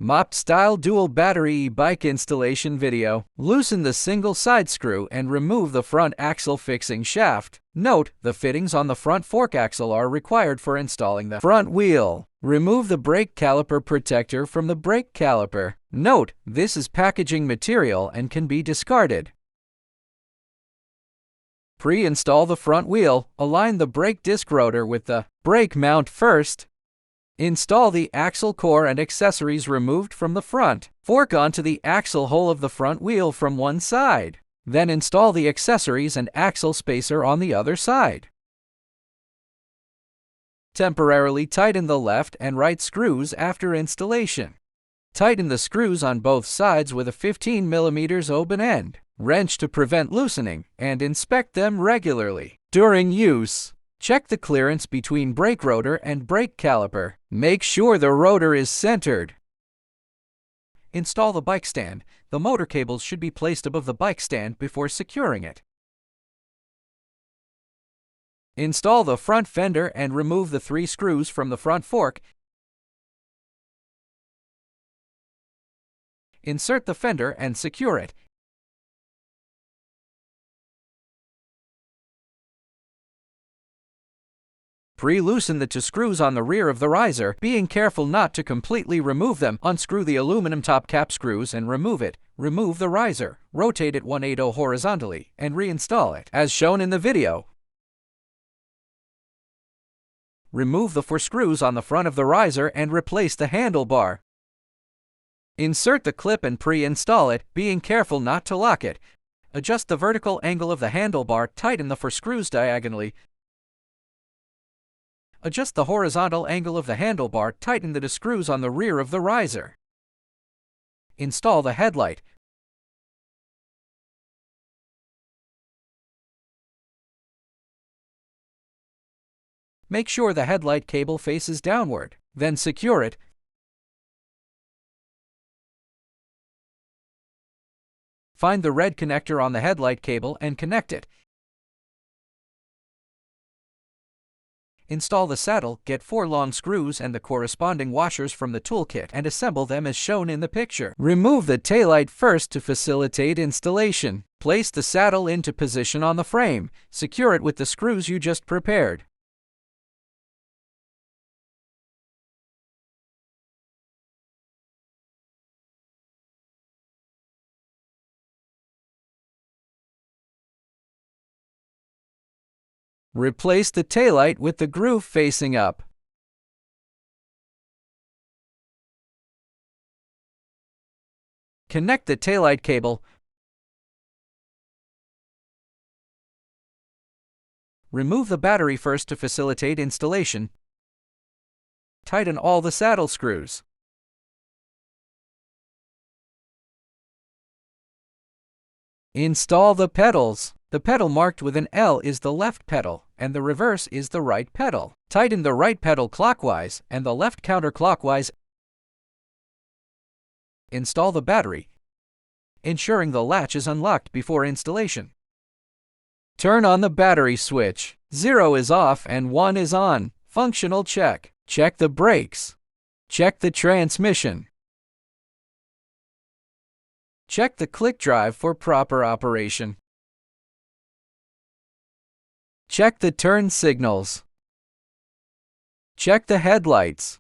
Mop-style dual battery e-bike installation video. Loosen the single side screw and remove the front axle fixing shaft. Note, the fittings on the front fork axle are required for installing the front wheel. Remove the brake caliper protector from the brake caliper. Note, this is packaging material and can be discarded. Pre-install the front wheel. Align the brake disc rotor with the brake mount first. Install the axle core and accessories removed from the front fork onto the axle hole of the front wheel from one side. Then install the accessories and axle spacer on the other side. Temporarily tighten the left and right screws after installation. Tighten the screws on both sides with a 15 mm open end wrench to prevent loosening, and inspect them regularly. During use, check the clearance between brake rotor and brake caliper. Make sure the rotor is centered. Install the bike stand. The motor cables should be placed above the bike stand before securing it. Install the front fender and remove the 3 screws from the front fork. Insert the fender and secure it. Pre-loosen the 2 screws on the rear of the riser, being careful not to completely remove them. Unscrew the aluminum top cap screws and remove it. Remove the riser, rotate it 180 horizontally, and reinstall it, as shown in the video. Remove the 4 screws on the front of the riser and replace the handlebar. Insert the clip and pre-install it, being careful not to lock it. Adjust the vertical angle of the handlebar, tighten the 4 screws diagonally. Adjust the horizontal angle of the handlebar, tighten the 2 screws on the rear of the riser. Install the headlight. Make sure the headlight cable faces downward, then secure it. Find the red connector on the headlight cable and connect it. Install the saddle, get 4 long screws and the corresponding washers from the toolkit and assemble them as shown in the picture. Remove the taillight first to facilitate installation. Place the saddle into position on the frame. Secure it with the screws you just prepared. Replace the taillight with the groove facing up. Connect the taillight cable. Remove the battery first to facilitate installation. Tighten all the saddle screws. Install the pedals. The pedal marked with an L is the left pedal, and the reverse is the right pedal. Tighten the right pedal clockwise and the left counterclockwise. Install the battery, ensuring the latch is unlocked before installation. Turn on the battery switch. 0 is off and 1 is on. Functional check. Check the brakes. Check the transmission. Check the click drive for proper operation. Check the turn signals. Check the headlights.